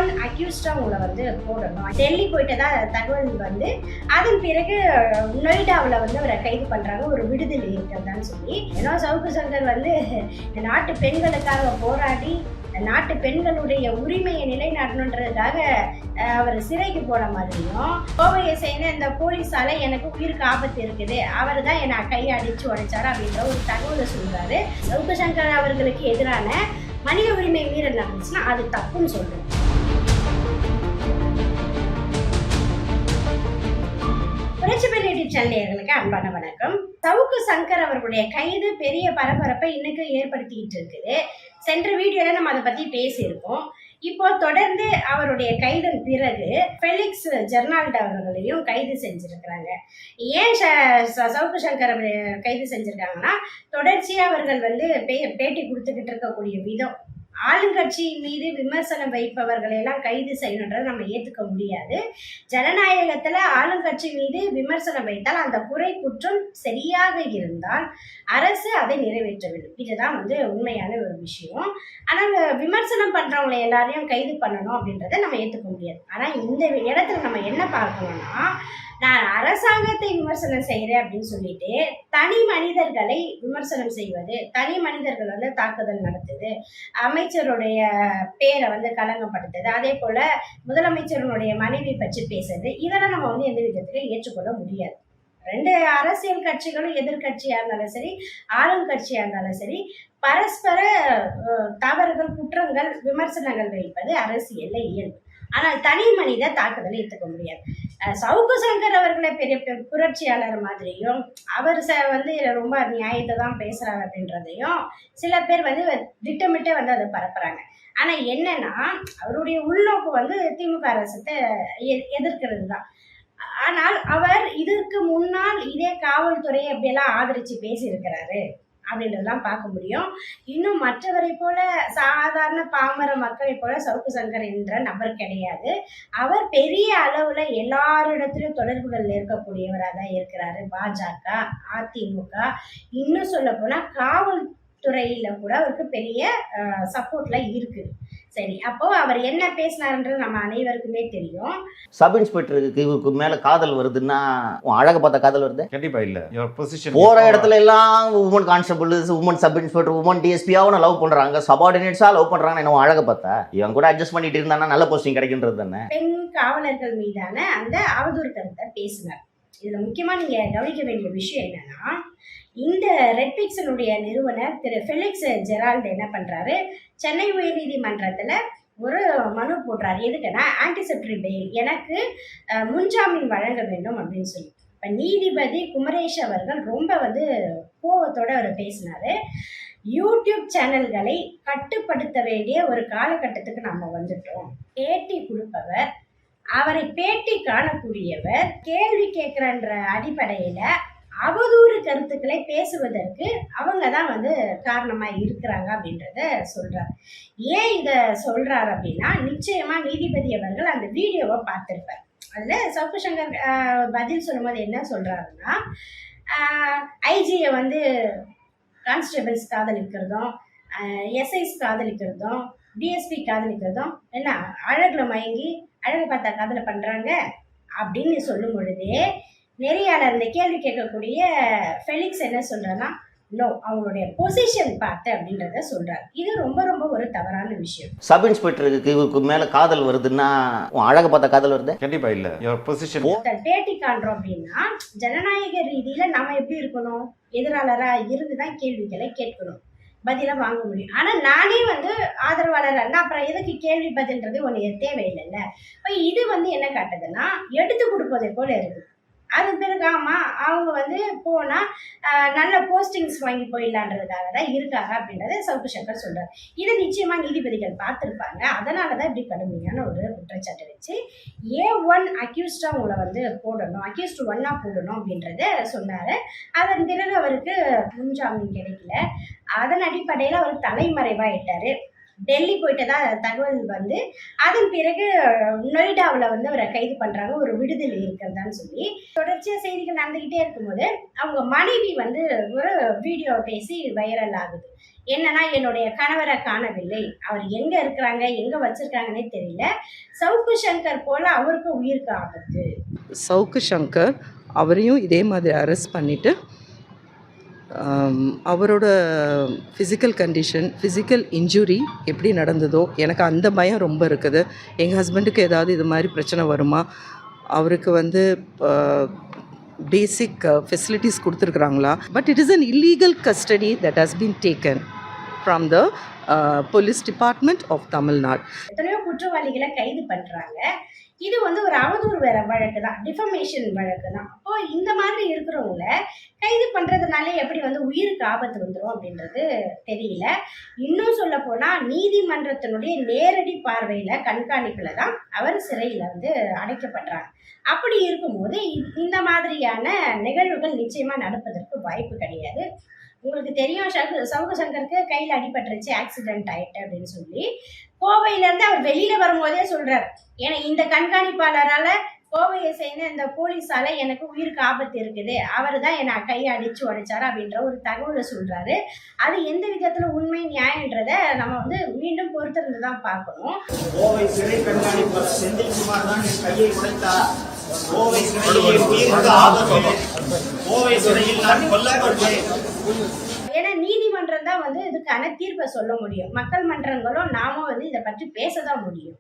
A1 அக்யூஸ்டா உங்களை வந்து போடணும். டெல்லி போயிட்டதா தகவல் வந்து அதன் பிறகு நொய்டாவில் வந்து அவரை கைது பண்றாங்க, ஒரு விடுதலை இருக்கிறதான்னு சொல்லி. ஏன்னா சவுக்கு சங்கர் வந்து நாட்டு பெண்களுக்காக போராடி நாட்டு பெண்களுடைய உரிமையை நிலைநாட்டணுன்றதுக்காக அவர் சிறைக்கு போன மாதிரியும், கோவையை சேர்ந்த இந்த போலீஸால எனக்கு உயிருக்கு ஆபத்து இருக்குது, அவர் தான் என்னை கையடிச்சு உடைச்சாரு அப்படின்ற ஒரு தகவலை சொல்றாரு. சவுக்கு சங்கர் அவர்களுக்கு எதிரான மனித உரிமை மீறல் நடந்துச்சுன்னா அது தப்புன்னு சொல்றேன். சேனலுக்கு அன்பான வணக்கம். சவுக்கு சங்கர் அவர்களுடைய கைது பெரிய பரபரப்பை இன்னைக்கு ஏற்படுத்திட்டு இருக்குது. சென்ற வீடியோல நம்ம அதை பத்தி பேசியிருக்கோம். இப்போ தொடர்ந்து அவருடைய கைதன் பிறகு ஃபெலிக்ஸ் ஜெர்னால்ட் அவர்களையும் கைது செஞ்சிருக்கிறாங்க. ஏன் சவுக்கு சங்கர் கைது செஞ்சிருக்காங்கன்னா, தொடர்ச்சியா அவர்கள் வந்து பேட்டி கொடுத்துக்கிட்டு இருக்கக்கூடிய விதம், ஆளுங்கட்சி மீது விமர்சனம் வைப்பவர்களை எல்லாம் கைது செய்யணுன்றதை நம்ம ஏற்றுக்க முடியாது. ஜனநாயகத்தில் ஆளுங்கட்சி மீது விமர்சனம் வைத்தால் அந்த குறை குற்றம் சரியாக இருந்தால் அரசு அதை நிறைவேற்ற வேண்டும். இதுதான் வந்து உண்மையான ஒரு விஷயம். ஆனால் விமர்சனம் பண்ணுறவங்களை எல்லாரையும் கைது பண்ணணும் அப்படின்றத நம்ம ஏற்றுக்க முடியாது. ஆனால் இந்த இடத்துல நம்ம என்ன பார்க்கணும்னா, நான் அரசாங்கத்தை விமர்சனம் செய்கிறேன் அப்படின்னு சொல்லிட்டு தனி மனிதர்களை விமர்சனம் செய்வது, தனி மனிதர்கள் வந்து தாக்குதல் நடத்துது, அமைச்சருடைய பேரை வந்து களங்கப்படுத்துது, அதே போல முதலமைச்சருடைய மனைவி பற்றி பேசுறது, இதெல்லாம் நம்ம வந்து எந்த விதத்திலும் ஏற்றுக்கொள்ள முடியாது. ரெண்டு அரசியல் கட்சிகளும் எதிர்கட்சியா இருந்தாலும் சரி, ஆளும் கட்சியா இருந்தாலும் சரி, பரஸ்பர தவறுகள், குற்றங்கள், விமர்சனங்கள் வைப்பது அரசியல்ல இயல்பு. ஆனால் தனி மனித தாக்குதலை ஏற்றுக்க முடியாது. சவுக்கு சங்கர் அவர்களை பெரிய புரட்சியாளர் மாதிரியும், அவர் வந்து ரொம்ப நியாயத்தை தான் பேசுறாரு அப்படின்றதையும் சில பேர் வந்து திட்டமிட்டே வந்து அதை பரப்புறாங்க. ஆனா என்னன்னா, அவருடைய உள்நோக்கு வந்து திமுக அரசத்தை எதிர்க்கிறது தான். ஆனால் அவர் இதற்கு முன்னால் இதே காவல்துறையை அப்படியெல்லாம் ஆதரிச்சு பேசியிருக்கிறாரு அப்படின்றதெல்லாம் பார்க்க முடியும். இன்னும் மற்றவரை போல சாதாரண பாமர மக்களை போல சவுக்கு சங்கர் என்ற நபர் கிடையாது. அவர் பெரிய அளவுல எல்லாரிடத்திலும் தொடர்புகள் இருக்கக்கூடியவராக தான் இருக்கிறாரு. பாஜக, அதிமுக, இன்னும் சொல்ல போனா காவல்துறையில கூட அவருக்கு பெரிய சப்போர்ட்ல இருக்கு. சரி, அப்போ அவர் என்ன பேசினாருன்றது நம்ம அனைவருக்குமே தெரியும். சப் இன்ஸ்பெக்டருக்கு மேல காதல் வருதுன்னா அழக பார்த்த காதல் வருது? கண்டிப்பா இல்ல. போற இடத்துல எல்லாம் woman constable, woman sub inspector, woman டிஎஸ்பியாவும் லவ் பண்றாங்க, சபார்டினேட்ஸா லவ் பண்றாங்க. என்ன அழக பார்த்தா இவன் கூட அட்ஜஸ்ட் பண்ணிட்டு இருந்தானா நல்ல போஸ்டிங் கிடைக்கின்றது தானே. பெண் காவலர்கள் மீதான அந்த அவதூறு கருத்தை பேசினார். இதுல முக்கியமா நீங்க கவனிக்க வேண்டிய விஷயம் என்னன்னா, இந்த ரெட்பிக்ஸனுடைய நிறுவனர் திரு ஃபெலிக்ஸ் ஜெரால்ட் என்ன பண்றாரு, சென்னை உயர்நீதிமன்றத்துல ஒரு மனு போடுறாரு. எதுக்குன்னா, ஆன்டிசெப்டரி பெயில், எனக்கு முன்ஜாமீன் வழங்க வேண்டும் அப்படின்னு சொல்லி. இப்போ நீதிபதி குமரேஷ் அவர்கள் ரொம்ப வந்து கோபத்தோட அவர் பேசினாரு. யூடியூப் சேனல்களை கட்டுப்படுத்த வேண்டிய ஒரு காலகட்டத்துக்கு நம்ம வந்துட்டோம். பேட்டி கொடுப்பவர், அவரை பேட்டி காணக்கூடியவர் கேள்வி கேட்கிறன்ற அடிப்படையில அவதூறு கருத்துக்களை பேசுவதற்கு அவங்க தான் வந்து காரணமா இருக்கிறாங்க அப்படின்றத சொல்றாரு. ஏன் இதை சொல்றாரு அப்படின்னா, நிச்சயமா நீதிபதி அவர்கள் அந்த வீடியோவை பார்த்திருப்பார். அதுல சவுக்கு சங்கர் பதில் சொல்லும்போது என்ன சொல்றாருன்னா, ஐஜியை வந்து கான்ஸ்டபிள்ஸ் காதலிக்கிறதும், எஸ்ஐஸ் காதலிக்கிறதும், டிஎஸ்பி காதலிக்கிறதும் என்ன அழகுல மயங்கி அழகு பார்த்தா காதலை பண்றாங்க அப்படின்னு சொல்லும் பொழுதே நெறியாளர் இந்த கேள்வி கேட்கக்கூடிய ஃபெலிக்ஸ் என்ன சொல்றாருன்னா, நோ, அவங்களுடைய பொசிஷன் பார்த்து அப்படின்றத சொல்றாரு. இது ரொம்ப ரொம்ப ஒரு தவறான விஷயம். சப் இன்ஸ்பெக்டருக்கு மேல காதல் வருதுன்னா அழக பார்த்த காதல் வருது? கண்டிப்பா இல்ல. பொசிஷன் பேட்டி காண்றோம் அப்படின்னா, ஜனநாயக ரீதியில நாம எப்படி இருக்கணும், எதிராளரா இருந்துதான் கேள்விகளை கேட்கணும், பதில வாங்க முடியும். ஆனா நானே வந்து ஆதரவாளர் இருந்தா அப்புறம் எதுக்கு கேள்வி பதில்ன்றது ஒண்ணு தேவையில்லைல்ல. இப்ப இது வந்து என்ன காட்டுதுன்னா, எடுத்து கொடுப்பதை போல இருக்கு. அது பிறகு ஆமா, அவங்க வந்து போனா நல்ல போஸ்டிங்ஸ் வாங்கி போயிடலான்றதுக்காக தான் இருக்காங்க அப்படின்றத சவுக்கு சங்கர் சொல்றாரு. இதை நிச்சயமா நீதிபதிகள் பார்த்துருப்பாங்க. அதனாலதான் இப்படி கடுமையான ஒரு குற்றச்சாட்டு வச்சு A1 அக்யூஸ்டா உங்களை வந்து போடணும், அக்யூஸ்ட் 1 போடணும் அப்படின்றத சொன்னாரு. அதன் பிறகு அவருக்கு முன்ஜாமீன் கிடைக்கல. அதன் அடிப்படையில அவர் தலைமறைவாயிட்டாரு. டெல்லி போயிட்டதா தகவல் வந்து அதன் பிறகு நொய்டாவில் வந்து அவரை கைது பண்ணுறாங்க, ஒரு விடுதலை இருக்கிறதான்னு சொல்லி. தொடர்ச்சியாக செய்திகள் நடந்துக்கிட்டே இருக்கும்போது அவங்க மனைவி வந்து ஒரு வீடியோ பேசி வைரல் ஆகுது. என்னன்னா, என்னுடைய கணவரை காணவில்லை, அவர் எங்க இருக்கிறாங்க, எங்க வச்சிருக்காங்கன்னே தெரியல, சவுக்கு சங்கர் போல அவருக்கு உயிருக்கு ஆபத்து. சவுக்கு சங்கர் அவரையும் இதே மாதிரி அரெஸ்ட் பண்ணிவிட்டு அவரோட ஃபிசிக்கல் கண்டிஷன், ஃபிசிக்கல் இன்ஜுரி எப்படி நடந்ததோ எனக்கு அந்த பயம் ரொம்ப இருக்குது. எங்கள் ஹஸ்பண்டுக்கு ஏதாவது இது மாதிரி பிரச்சனை வருமா, அவருக்கு வந்து பேசிக் ஃபெசிலிட்டிஸ் கொடுத்துருக்குறாங்களா. But it is an illegal custody that has been taken from the police department of Tamil Nadu. எத்தனையோ குற்றவாளிகளை கைது பண்ணுறாங்க. இது வந்து ஒரு அவதூறு வழக்கு தான், டிஃபமேஷன் வழக்கு தான். அப்போ இந்த மாதிரி இருக்கிறவங்கள கைது பண்ணுறதுனால எப்படி வந்து உயிருக்கு ஆபத்து வந்துடும் அப்படின்றது தெரியல. இன்னும் சொல்ல போனால் நீதிமன்றத்தினுடைய நேரடி பார்வையில் கண்காணிப்பில் தான் அவர் சிறையில் வந்து அடைக்கப்படுறாங்க. அப்படி இருக்கும்போது இந்த மாதிரியான நிகழ்வுகள் நிச்சயமாக நடப்பதற்கு வாய்ப்பு கிடையாது. உங்களுக்கு தெரியும், சவுக்கு சங்கருக்கு கையில் அடிபட்டுருச்சு, ஆக்சிடென்ட் ஆயிட்டு அப்படின்னு சொல்லி கோவையிலேருந்து அவர் வெளியில் வரும்போதே சொல்கிறார், ஏன்னா இந்த கண்காணிப்பாளரால் கோவையை சேர்ந்த இந்த போலீஸால் எனக்கு உயிருக்கு ஆபத்து இருக்குது, அவர் தான் என்னை கையை அடித்து உடைச்சாரு அப்படின்ற ஒரு தகவலை சொல்கிறாரு. அது எந்த விதத்தில் உண்மை நியாயன்றதை நம்ம வந்து மீண்டும் பொறுத்திருந்து தான் பார்க்கணும். கோவை சிறை கண்காணிப்பாளர் செந்தில்குமார் தான் என் கையை உடைத்தார், கோவை சிறையில் உயிருக்கு ஆபத்து, கோவை சிறையில் நான் கொல்லப்பட்டேன். ஏன்னா நீதிமன்றம் தான் வந்து இதுக்கான தீர்ப்பை சொல்ல முடியும். மக்கள் மன்றங்களும் நாமும் வந்து இதை பற்றி பேசதான் முடியும்.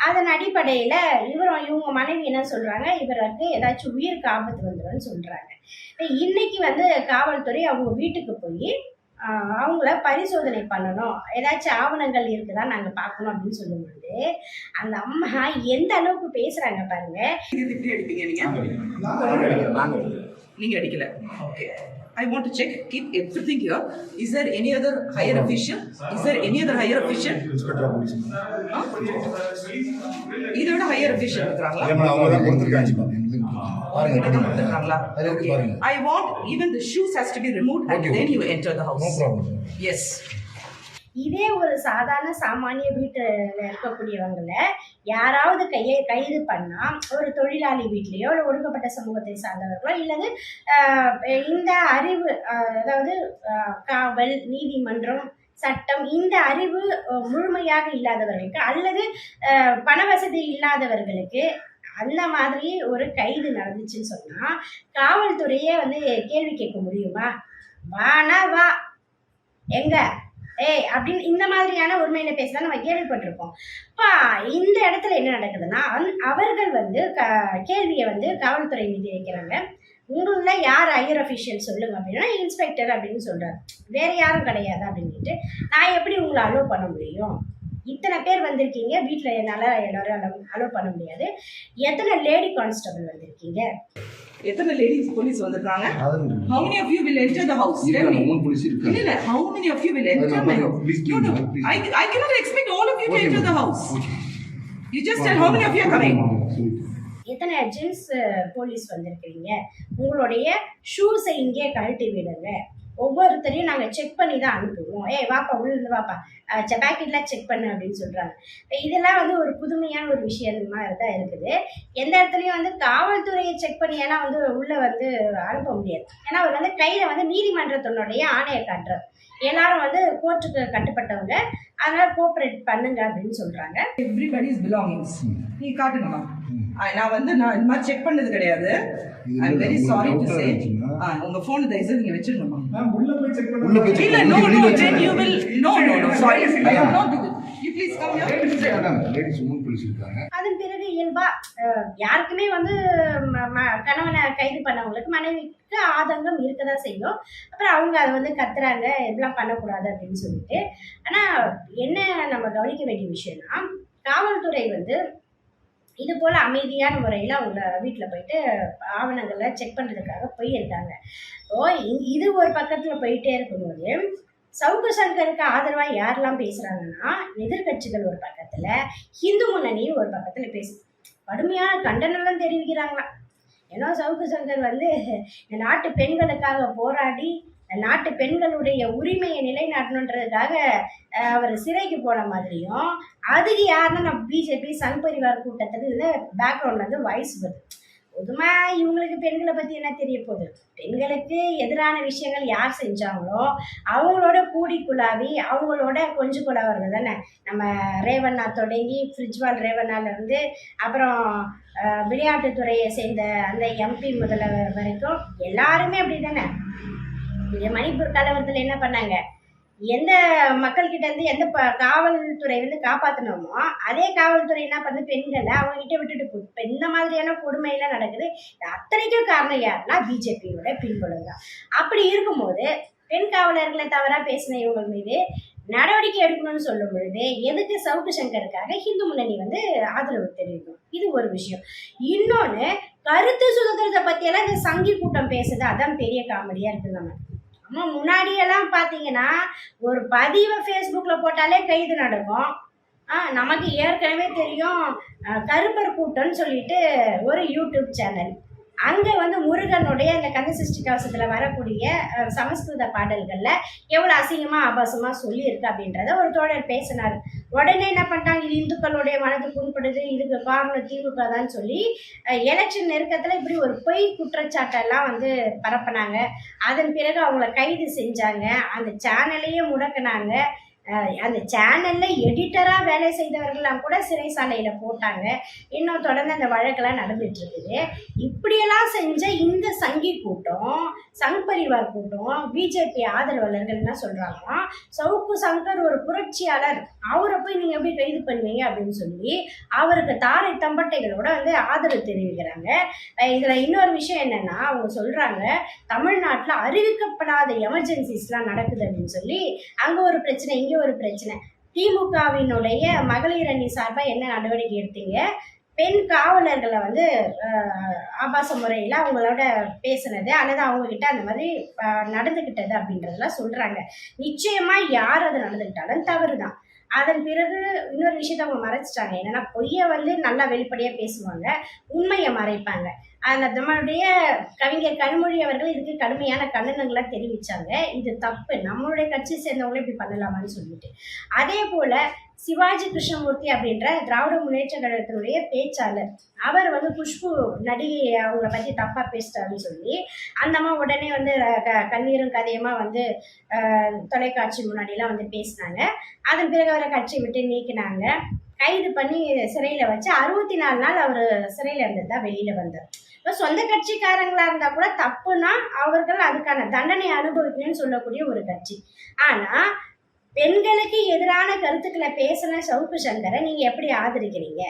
அதன் அடிப்படையில் இவங்க மனைவி என்ன சொல்கிறாங்க, இவருக்கு ஏதாச்சும் உயிருக்கு ஆபத்து வந்துடும்னு சொல்கிறாங்க. இன்னைக்கு வந்து காவல்துறை அவங்க வீட்டுக்கு போய் அவங்கள பரிசோதனை பண்ணணும், ஏதாச்சும் ஆவணங்கள் இருக்குதா நாங்கள் பார்க்கணும் அப்படின்னு சொல்லும்போது அந்த அம்மா எந்த அளவுக்கு பேசுகிறாங்க பாருங்க. இது எப்படி அடிப்பீங்க நீங்கள் அடிக்கல. Okay, I want to check, keep everything here. Is there any other higher official? Is there any other higher official? Inspector of Police. இதோட ஹையர் official இருக்காங்களா? அவங்க தான் கொடுத்திருக்காங்க. கொடுத்திருக்காங்களா? I want even the shoes has to be removed and then you enter the house. No problem. Yes. இதே ஒரு சாதாரண சாமானிய வீட்டில் இருக்கக்கூடியவங்களை யாராவது கைது பண்ணால், ஒரு தொழிலாளி வீட்லேயோ இல்லை ஒடுக்கப்பட்ட சமூகத்தை சார்ந்தவர்களோ இல்லது இந்த அறிவு, அதாவது காவல், நீதிமன்றம், சட்டம், இந்த அறிவு முழுமையாக இல்லாதவர்களுக்கு அல்லது பண வசதி இல்லாதவர்களுக்கு அந்த மாதிரி ஒரு கைது நடந்துச்சுன்னு சொன்னால் காவல்துறையே வந்து கேள்வி கேட்க முடியுமா? வானா வா, எங்க ஏய் அப்படின்னு இந்த மாதிரியான உண்மையில பேசலாம் நம்ம கேள்விப்பட்டிருக்கோம். இப்போ இந்த இடத்துல என்ன நடக்குதுன்னா, அவர்கள் வந்து கேள்வியை வந்து காவல்துறை மீது வைக்கிறாங்க. உங்களில் யார் ஹையர் அஃபிஷியல் சொல்லுங்க அப்படின்னா இன்ஸ்பெக்டர் அப்படின்னு சொல்கிறார், வேறு யாரும் கிடையாது அப்படின்ட்டு. நான் எப்படி உங்களை அலோவ் பண்ண முடியும்? இத்தனை பேர் வந்திருக்கீங்க, வீட்டில் என்னால் எல்லாரும் அலோவ் பண்ண முடியாது. எத்தனை லேடி கான்ஸ்டபிள் வந்திருக்கீங்க? எத்தனை லேடிஸ் போலீஸ் வந்திருக்காங்க? How many of you will enter the house? Tell me. இல்ல, how many of you will enter my house? No, I cannot expect all of you to enter the house. You just tell how many of you are coming. எத்தனை gents police வந்திருக்கிறீங்க? உங்களுடைய ஷூஸை இங்கே கழட்டி விடுங்க. ஒவ்வொருத்தரையும் நாங்கள் check பண்ணி தான் அனுப்புவோம். வாப்பா உள்ளிருந்து வாப்பா, பேக்கெட்லாம் செக் பண்ணு அப்படின்னு சொல்கிறாங்க. இதெல்லாம் வந்து ஒரு புதுமையான ஒரு விஷயமா தான் இருக்குது. எந்த இடத்துலையும் வந்து காவல்துறையை செக் பண்ணியெல்லாம் வந்து உள்ளே வந்து அனுப்ப முடியாது. ஏன்னா அவர் வந்து கையில் வந்து நீதிமன்றத்தினுடைய ஆணையை காட்டுறார். எல்லாரும் வந்து கோர்ட்டுக்கு கட்டுப்பட்டவங்க, அதனால் கோஆப்ரேட் பண்ணுங்க அப்படின்னு சொல்கிறாங்க. எவ்ரிபடிஸ் பிலாங்கிங்ஸ் நீ காட்டுங்கம்மா. நான் வந்து இந்த மாதிரி செக் பண்ணது கிடையாது. I am very sorry to say. உங்க ஃபோன் தயவுசெய்து நீங்க வெச்சிருங்கம்மா. உள்ள போய் செக் பண்ணுங்க. இல்ல, no, then you will no, sorry, I will not do it. You please come here. Ladies woman police இருக்காங்க. அதன் பிறகு இயல்பா யாருக்குமே வந்து கணவனை கைது பண்ணவங்களுக்கு மனைவிக்கு ஆதங்கம் இருக்கதான் செய்யும். அப்புறம் அவங்க அதை வந்து கத்துறாங்க, இதெல்லாம் பண்ணக்கூடாது அப்படின்னு சொல்லிட்டு. ஆனால் என்ன நம்ம கவனிக்க வேண்டிய விஷயம்னா, காவல்துறை வந்து இது போல் அமைதியான முறையில் அவங்க வீட்டில் போயிட்டு ஆவணங்களை செக் பண்ணுறதுக்காக போயிருக்காங்க. இது ஒரு பக்கத்தில் போயிட்டே இருக்கும்போது சவுக்கு சங்கருக்கு ஆதரவாக யாரெல்லாம் பேசுகிறாங்கன்னா, எதிர்கட்சிகள் ஒரு பக்கத்தில், ஹிந்து முன்னணியும் ஒரு பக்கத்தில் கடுமையான கண்டனம்லாம் தெரிவிக்கிறாங்களாம். ஏன்னா சவுக்கு சங்கர் வந்து நாட்டு பெண்களுக்காக போராடி நாட்டு பெண்களுடைய உரிமையை நிலைநாட்டணுன்றதுக்காக அவர் சிறைக்கு போன மாதிரியும், அதுக்கு யாருன்னா நம்ம பிஜேபி சங் பரிவார் கூட்டத்துக்கு பேக்ரவுண்ட்ல இருந்து வாய்ஸ் வருது. பொதுமா இவங்களுக்கு பெண்களை பற்றி என்ன தெரிய போகுது? பெண்களுக்கு எதிரான விஷயங்கள் யார் செஞ்சாங்களோ அவங்களோட கூடி குழாவி அவங்களோட கொஞ்சம் குழாவர்கள் தானே. நம்ம ரேவண்ணா தொடங்கி ஃப்ரிட்ஜ்வால் ரேவண்ணாலேருந்து அப்புறம் விளையாட்டுத்துறையை சேர்ந்த அந்த எம்பி முதல்வர் வரைக்கும் எல்லாருமே அப்படி தானே. மணிப்பூர் கலவரத்தில் என்ன பண்ணாங்க? எந்த மக்கள்கிட்ட இருந்து எந்த காவல்துறை காப்பாற்றணுமோ அதே காவல்துறை என்ன பண்ணுது? பெண்களை அவங்க கிட்ட விட்டுட்டு போகுது. இப்போ இந்த மாதிரியான கொடுமையெல்லாம் நடக்குது. அத்தனைக்கும் காரணம் யாருன்னா பிஜேபியோட பின்புலம் தான். அப்படி இருக்கும்போது பெண் காவலர்களை தவறாக பேசின இவங்க மீது நடவடிக்கை எடுக்கணும்னு சொல்லும் பொழுது எதுக்கு சவுக்கு சங்கருக்காக இந்து முன்னணி ஆதரவு தெரிவிக்கும்? இது ஒரு விஷயம். இன்னொன்று, கருத்து சுதந்திரத்தை பற்றியெல்லாம் இந்த சங்கி கூட்டம் பேசுது. அதான் பெரிய காமெடியாக இருக்குது. நம்ம முன்னாடியெல்லாம் பார்த்தீங்கன்னா ஒரு பதிவை ஃபேஸ்புக்கில் போட்டாலே கைது நடக்கும். நமக்கு ஏற்கனவே தெரியும் கருப்பர் கூட்டம்னு சொல்லிட்டு ஒரு யூடியூப் சேனல். அங்கே முருகனுடைய இந்த கந்தசஷ்டி கவசத்தில் வரக்கூடிய சமஸ்கிருத பாடல்களில் எவ்வளோ அசிங்கமாக ஆபாசமாக சொல்லியிருக்கு அப்படின்றத ஒரு தோழர் பேசினார். உடனே என்ன பண்ணிட்டாங்க? இது இந்துக்களுடைய மனது புண்படுது, இதுக்கு காரணம் திமுக தான் சொல்லி எலெக்ஷன் நெருக்கத்தில் இப்படி ஒரு பொய் குற்றச்சாட்டெல்லாம் பரப்புனாங்க. அதன் பிறகு அவங்கள கைது செஞ்சாங்க. அந்த சேனலையே முடக்கினாங்க. அந்த சேனலில் எடிட்டராக வேலை செய்தவர்கள்லாம் கூட சிறைசாலையில் போட்டாங்க. இன்னும் தொடர்ந்து அந்த வழக்கெல்லாம் நடந்துகிட்ருக்குது. இப்படியெல்லாம் செஞ்ச இந்த சங்கி கூட்டம், சங் பரிவார் கூட்டம், பிஜேபி ஆதரவாளர்கள் என்ன சொல்கிறாங்கன்னா, சவுக்கு சங்கர் ஒரு புரட்சியாளர், அவரை போய் நீங்கள் எப்படி கைது பண்ணுவீங்க அப்படின்னு சொல்லி அவருக்கு தாரை தம்பட்டைகளோட ஆதரவு தெரிவிக்கிறாங்க. இதில் இன்னொரு விஷயம் என்னென்னா, அவங்க சொல்கிறாங்க தமிழ்நாட்டில் அறிவிக்கப்படாத எமர்ஜென்சிஸ்லாம் நடக்குது அப்படின்னு சொல்லி. அங்கே ஒரு பிரச்சனை, இங்கே ஒரு பிரச்சனை. திமுகவினுடைய மகளிர் அணி சார்பாக என்ன நடவடிக்கை எடுத்தீங்க? பெண் காவலர்களை ஆபாச முறையில் அவங்களோட பேசுனது அல்லது அவங்கக்கிட்ட அந்த மாதிரி நடந்துக்கிட்டது அப்படின்றதெல்லாம் சொல்கிறாங்க. நிச்சயமாக யார் அது நடந்துக்கிட்டாலும் தவறு தான். அதன் பிறகு இன்னொரு விஷயத்த அவங்க மறைச்சிட்டாங்க. என்னென்னா, பொய்யை நல்லா வெளிப்படையாக பேசுவாங்க, உண்மையை மறைப்பாங்க. அந்த நம்மளுடைய கவிஞர் கனிமொழி அவர்கள் இதுக்கு கடுமையான கண்டனங்களை தெரிவித்தாங்க. இது தப்பு, நம்மளுடைய கட்சி சேர்ந்தவங்களே இப்படி பண்ணலாமான்னு சொல்லிட்டு. அதே போல் சிவாஜி கிருஷ்ணமூர்த்தி அப்படின்ற திராவிட முன்னேற்ற கழகத்தினுடைய பேச்சாளர், அவர் குஷ்பு நடிகை அவங்கள பற்றி தப்பாக பேசிட்டாருன்னு சொல்லி அந்த அம்மா உடனே கண்ணீரும் கதையமாக தொலைக்காட்சி முன்னாடிலாம் பேசினாங்க. அதன் பிறகு அவரை கட்சி விட்டு நீக்கினாங்க. கைது பண்ணி சிறையில் வச்சு 64 நாள் அவர் சிறையில் இருந்தது தான் வெளியில் வந்தார். இப்போ சொந்த கட்சிக்காரங்களாக இருந்தால் கூட தப்புனா அவர்கள் அதுக்கான தண்டனை அனுபவிக்கணும்னு சொல்லக்கூடிய ஒரு கட்சி. ஆனால் பெண்களுக்கு எதிரான கருத்துக்களை பேசின சவுக்கு சங்கரை நீங்கள் எப்படி ஆதரிக்கிறீங்க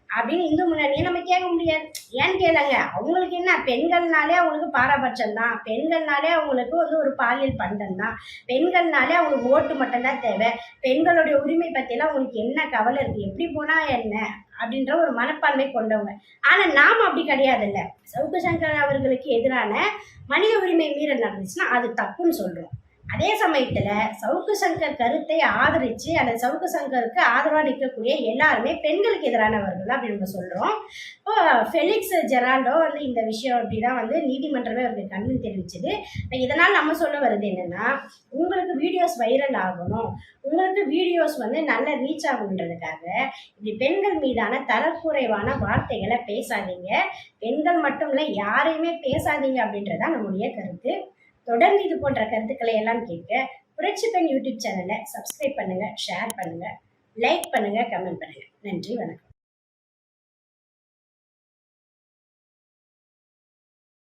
அப்படின்னு இந்து முன்னணியை நம்ம கேட்க முடியாது. ஏன்னு கேளுங்க, அவங்களுக்கு என்ன, பெண்கள்னாலே அவங்களுக்கு பாரபட்சம் தான், பெண்கள்னாலே அவங்களுக்கு ஒரு பாலியல் பண்டம் தான், பெண்கள்னாலே அவங்களுக்கு ஓட்டு மட்டும்தான் தேவை, பெண்களுடைய உரிமை பற்றியெல்லாம் அவங்களுக்கு என்ன கவலை இருக்குது, எப்படி போனால் என்ன அப்படின்ற ஒரு மனப்பான்மை கொண்டவங்க. ஆனால் நாம் அப்படி கிடையாது. இல்லை, சவுக்கு சங்கர் அவர்களுக்கு எதிரான மனித உரிமை மீறல் நடந்துச்சுன்னா அது தப்புன்னு சொல்கிறோம். அதே சமயத்தில் சவுக்கு சங்கர் கருத்தை ஆதரித்து அந்த சவுக்கு சங்கருக்கு ஆதரவாக நிற்கக்கூடிய எல்லாருமே பெண்களுக்கு எதிரானவர்கள் அப்படின்னு நம்ம சொல்கிறோம். இப்போ ஃபெலிக்ஸ் ஜெரால்டோ இந்த விஷயம் அப்படி தான் நீதிமன்றமே அவருக்கு கண்ணு தெரிவிச்சுது. இதனால் நம்ம சொல்ல வருது என்னென்னா, உங்களுக்கு வீடியோஸ் வைரல் ஆகணும், உங்களுக்கு வீடியோஸ் நல்ல ரீச் ஆகணுன்றதுக்காக இப்படி பெண்கள் மீதான தரக்குறைவான வார்த்தைகளை பேசாதீங்க. பெண்கள் மட்டும் இல்லை, யாரையுமே பேசாதீங்க அப்படின்றதான் நம்முடைய கருத்து. தொடர்ந்து இது போன்ற கருத்துக்களை எல்லாம் கேட்க புரட்சி பெண் யூடியூப் சேனலை சப்ஸ்கிரைப் பண்ணுங்கள், ஷேர் பண்ணுங்கள், லைக் பண்ணுங்கள், கமெண்ட் பண்ணுங்கள். நன்றி, வணக்கம்.